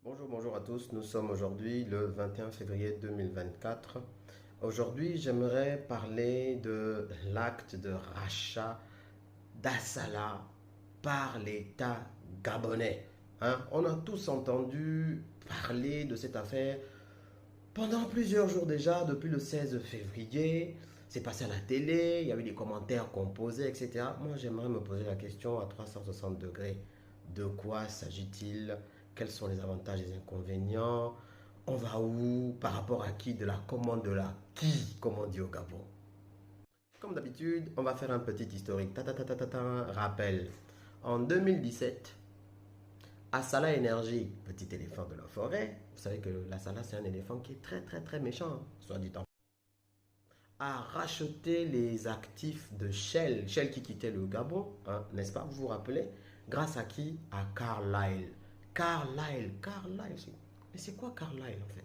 Bonjour à tous. Nous sommes aujourd'hui le 21 février 2024. Aujourd'hui, j'aimerais parler de l'acte de rachat d'Assala par l'État gabonais. On a tous entendu parler de cette affaire pendant plusieurs jours déjà, depuis le 16 février. C'est passé à la télé, il y a eu des commentaires composés, etc. Moi, j'aimerais me poser la question à 360 degrés. De quoi s'agit-il? Quels sont les avantages et les inconvénients? On va où? Par rapport à qui? De la commande de la qui, comme on dit au Gabon. Comme d'habitude, on va faire un petit historique. Rappel. En 2017, Assala Energy, petit éléphant de la forêt, vous savez que l'Assala c'est un éléphant qui est très méchant, soit dit en, a racheté les actifs de Shell, Shell qui quittait le Gabon, n'est-ce pas, vous vous rappelez? Grâce à qui? À Carlyle. Mais c'est quoi Carlyle en fait?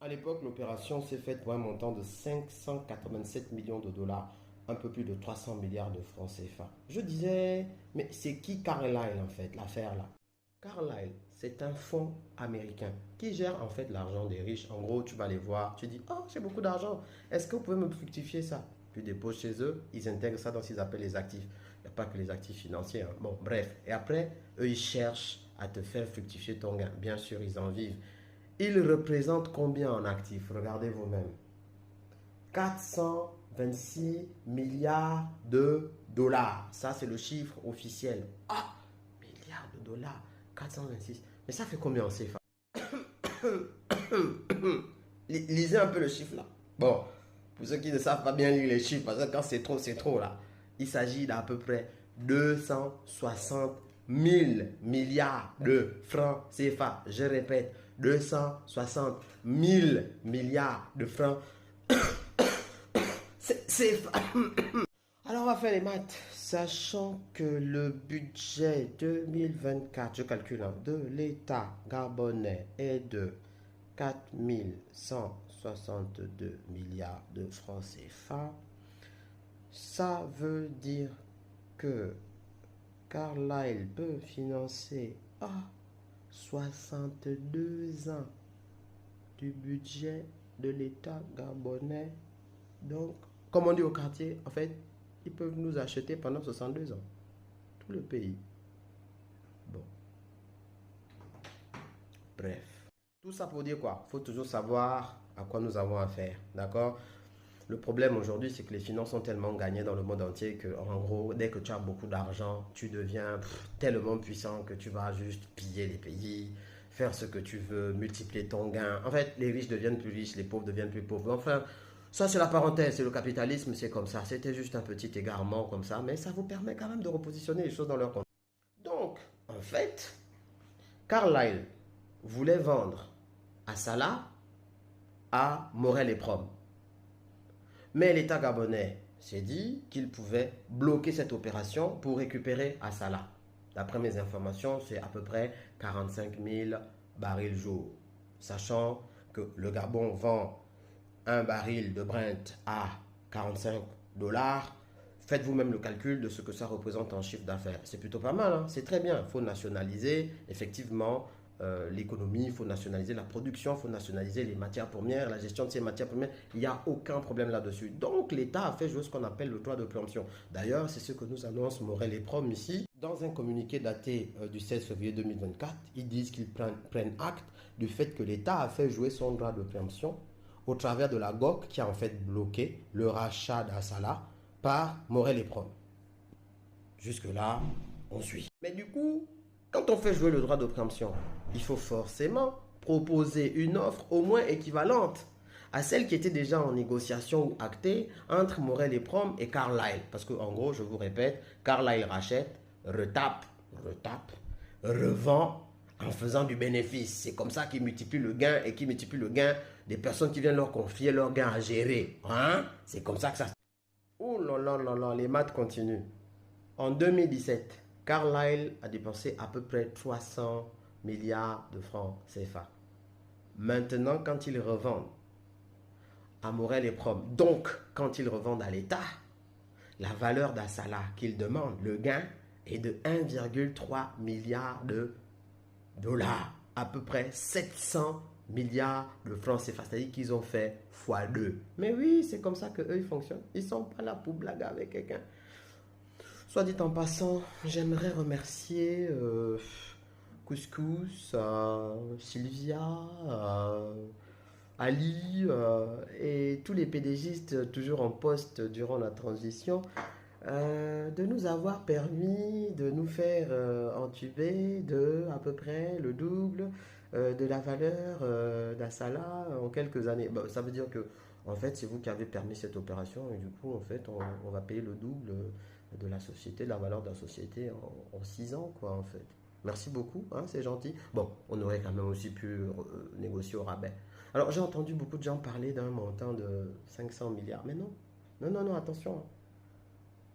À l'époque, l'opération s'est faite pour un montant de 587 millions de dollars, un peu plus de 300 milliards de francs CFA. Je disais, mais c'est qui Carlyle en fait, l'affaire là? Carlyle, c'est un fonds américain qui gère en fait l'argent des riches. En gros, tu vas les voir, tu dis, oh, j'ai beaucoup d'argent, est-ce que vous pouvez me fructifier ça? Tu déposes chez eux, ils intègrent ça dans ce qu'ils appellent les actifs. Il n'y a pas que les actifs financiers. Bon, bref. Et après, eux, ils cherchent à te faire fructifier ton gain. Bien sûr, ils en vivent. Ils représentent combien en actifs? Regardez vous-même. 426 milliards de dollars. Ça, c'est le chiffre officiel. Ah, milliards de dollars. 426. Mais ça fait combien en CFA? Lisez un peu le chiffre là. Bon, pour ceux qui ne savent pas bien lire les chiffres, parce que quand c'est trop là. Il s'agit d'à peu près 260 000 milliards de francs CFA. Je répète, 260 000 milliards de francs CFA. Alors on va faire les maths. Sachant que le budget 2024, je calcule, de l'État gabonais est de 4162 milliards de francs CFA, ça veut dire que Carlyle peut financer 62 ans du budget de l'État gabonais. Donc, comme on dit au quartier, en fait, ils peuvent nous acheter pendant 62 ans. Tout le pays. Bon, bref. Tout ça pour dire quoi? Il faut toujours savoir à quoi nous avons affaire. D'accord? Le problème aujourd'hui, c'est que les finances sont tellement gagnées dans le monde entier que, en gros, dès que tu as beaucoup d'argent, tu deviens tellement puissant que tu vas juste piller les pays, faire ce que tu veux, multiplier ton gain. En fait, les riches deviennent plus riches, les pauvres deviennent plus pauvres. Enfin, ça, c'est la parenthèse, c'est le capitalisme, c'est comme ça. C'était juste un petit égarement comme ça, mais ça vous permet quand même de repositionner les choses dans leur contexte. Donc, en fait, Carlyle voulait vendre à Salah à Morel et Prom. Mais l'État gabonais s'est dit qu'il pouvait bloquer cette opération pour récupérer Assala. D'après mes informations, c'est à peu près 45 000 barils jour. Sachant que le Gabon vend un baril de Brent à 45 dollars, faites vous-même le calcul de ce que ça représente en chiffre d'affaires. C'est plutôt pas mal, c'est très bien. Il faut nationaliser effectivement l'économie, il faut nationaliser la production, il faut nationaliser les matières premières, la gestion de ces matières premières. Il n'y a aucun problème là-dessus. Donc l'État a fait jouer ce qu'on appelle le droit de préemption. D'ailleurs, c'est ce que nous annonce Morel et Prom ici. Dans un communiqué daté du 16 février 2024, ils disent qu'ils prennent acte du fait que l'État a fait jouer son droit de préemption au travers de la GOC qui a en fait bloqué le rachat d'Assala par Morel et Prom. Jusque-là, on suit. Mais du coup, quand on fait jouer le droit de préemption, il faut forcément proposer une offre au moins équivalente à celle qui était déjà en négociation ou actée entre Morel et Prom et Carlyle. Parce qu'en gros, je vous répète, Carlyle rachète, retape, revend en faisant du bénéfice. C'est comme ça qu'ils multiplient le gain et qu'ils multiplient le gain des personnes qui viennent leur confier leur gain à gérer. C'est comme ça que ça se... Oh là là là là, les maths continuent. En 2017, Carlyle a dépensé à peu près 300 milliards de francs CFA. Maintenant, quand ils revendent à Morel et Prom, donc quand ils revendent à l'État, la valeur d'Assala qu'ils demandent, le gain, est de 1,3 milliard de dollars. à peu près 700 milliards de francs CFA. C'est-à-dire qu'ils ont fait x2. Mais oui, c'est comme ça qu'eux, ils fonctionnent. Ils ne sont pas là pour blaguer avec quelqu'un. Soit dit en passant, j'aimerais remercier Couscous, Sylvia, Ali et tous les PDGistes toujours en poste durant la transition de nous avoir permis de nous faire entuber de à peu près le double de la valeur d'Assala en quelques années. Bah, ça veut dire que en fait c'est vous qui avez permis cette opération et du coup en fait on va payer le double de la société, de la valeur de la société en 6 ans quoi en fait. Merci beaucoup, hein, c'est gentil. Bon, on aurait quand même aussi pu négocier au rabais. Alors j'ai entendu beaucoup de gens parler d'un montant de 500 milliards, mais non, non, non, non, attention.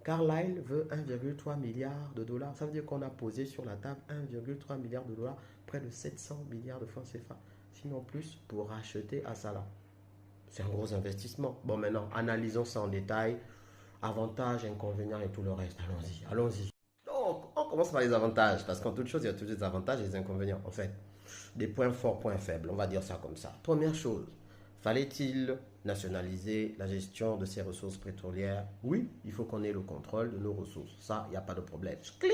Carlyle veut 1,3 milliard de dollars. Ça veut dire qu'on a posé sur la table 1,3 milliard de dollars, près de 700 milliards de francs CFA. Sinon plus pour racheter Asala. C'est un gros investissement. Bon, maintenant, analysons ça en détail. Avantages, inconvénients et tout le reste. Allons-y, allons-y. Donc, on commence par les avantages. Parce qu'en toute chose, il y a toujours des avantages et des inconvénients. En fait, des points forts, points faibles. On va dire ça comme ça. Première chose, fallait-il nationaliser la gestion de ces ressources pétrolières? Oui, il faut qu'on ait le contrôle de nos ressources. Ça, il n'y a pas de problème. Cling.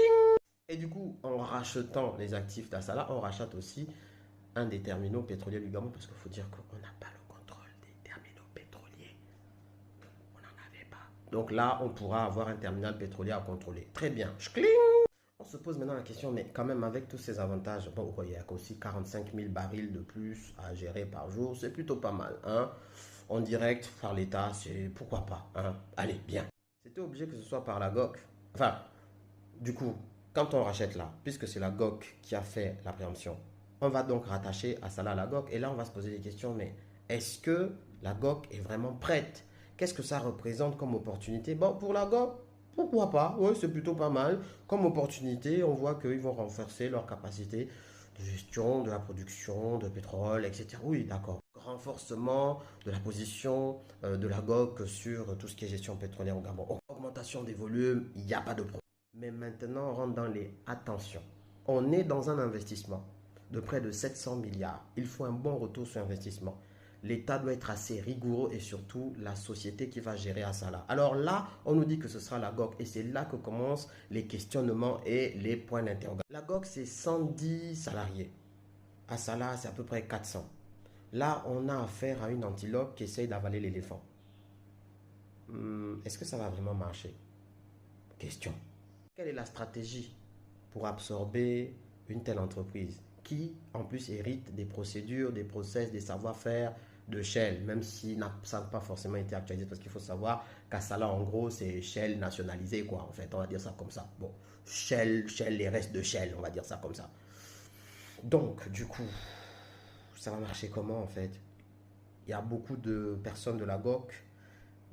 Et du coup, en rachetant les actifs d'Assala, on rachète aussi un des terminaux pétroliers du Gabon parce qu'il faut dire qu'on n'a pas le contrôle des terminaux pétroliers. On n'en avait pas. Donc là, on pourra avoir un terminal pétrolier à contrôler. Très bien. Cling. On se pose maintenant la question, mais quand même avec tous ces avantages, bon, il y a aussi 45 000 barils de plus à gérer par jour, c'est plutôt pas mal. Hein? En direct par l'État, c'est pourquoi pas. Hein? Allez, bien. C'était obligé que ce soit par la GOC. Enfin, du coup, quand on rachète là, puisque c'est la GOC qui a fait la préemption, on va donc rattacher à cela la GOC. Et là, on va se poser des questions, mais est-ce que la GOC est vraiment prête? Qu'est-ce que ça représente comme opportunité? Bon, pour la GOC, pourquoi pas? Oui, c'est plutôt pas mal. Comme opportunité, on voit qu'ils vont renforcer leur capacité de gestion de la production de pétrole, etc. Oui, d'accord. Renforcement de la position de la GOC sur tout ce qui est gestion pétrolière au Gabon. Augmentation des volumes, il n'y a pas de problème. Mais maintenant, on rentre dans les attentions. On est dans un investissement de près de 700 milliards. Il faut un bon retour sur investissement. L'État doit être assez rigoureux et surtout la société qui va gérer Asala. Alors là, on nous dit que ce sera la GOC et c'est là que commencent les questionnements et les points d'interrogation. La GOC, c'est 110 salariés. Asala, c'est à peu près 400. Là, on a affaire à une antilope qui essaye d'avaler l'éléphant. Est-ce que ça va vraiment marcher? Question. Quelle est la stratégie pour absorber une telle entreprise qui, en plus, hérite des procédures, des process, des savoir-faire de Shell, même si ça n'a pas forcément été actualisé, parce qu'il faut savoir qu'Assala, en gros, c'est Shell nationalisé, quoi, en fait, on va dire ça comme ça. Bon, Shell, les restes de Shell, on va dire ça comme ça. Donc, du coup, ça va marcher comment, en fait? Il y a beaucoup de personnes de la GOC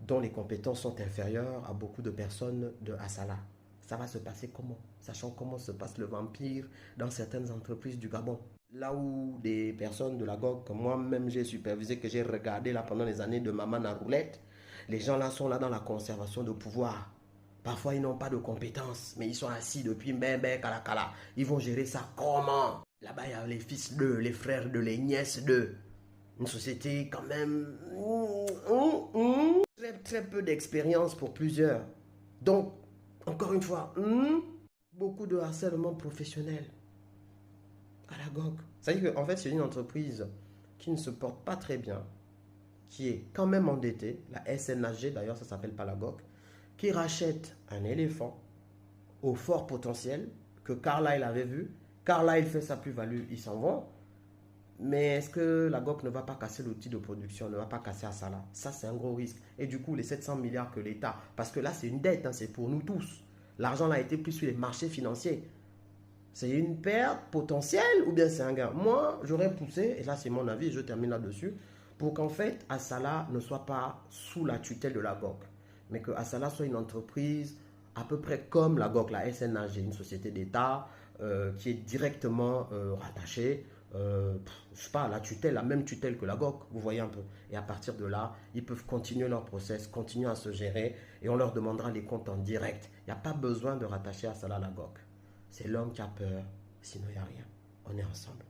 dont les compétences sont inférieures à beaucoup de personnes de Assala. Ça va se passer comment? Sachant comment se passe le vampire dans certaines entreprises du Gabon. Là où des personnes de la GOC, que moi-même j'ai supervisé, que j'ai regardé là pendant les années de Maman à roulette, les gens là sont là dans la conservation de pouvoir. Parfois ils n'ont pas de compétences, mais ils sont assis depuis mbembe, kala. Ils vont gérer ça comment? Là-bas il y a les fils d'eux, les frères d'eux, les nièces d'eux. Une société quand même très peu d'expérience pour plusieurs. Donc, encore une fois, beaucoup de harcèlement professionnel à la GOC. C'est-à-dire qu'en fait, c'est une entreprise qui ne se porte pas très bien, qui est quand même endettée, la SNHG d'ailleurs, ça ne s'appelle pas la GOC, qui rachète un éléphant au fort potentiel que Carlyle avait vu. Carlyle fait sa plus-value, ils s'en vont. Mais est-ce que la GOC ne va pas casser l'outil de production, ne va pas casser Asala? Ça, c'est un gros risque. Et du coup, les 700 milliards que l'État, parce que là, c'est une dette, hein, c'est pour nous tous. L'argent a été pris sur les marchés financiers. C'est une perte potentielle ou bien c'est un gain? Moi, j'aurais poussé, et là, c'est mon avis, je termine là-dessus, pour qu'en fait, Asala ne soit pas sous la tutelle de la GOC, mais que Asala soit une entreprise à peu près comme la GOC, la SNHG, une société d'État qui est directement rattachée je sais pas, la tutelle, la même tutelle que la GOC, vous voyez un peu. Et à partir de là, ils peuvent continuer leur process, continuer à se gérer et on leur demandera les comptes en direct. Il n'y a pas besoin de rattacher à cela la GOC. C'est l'homme qui a peur, sinon il n'y a rien. On est ensemble.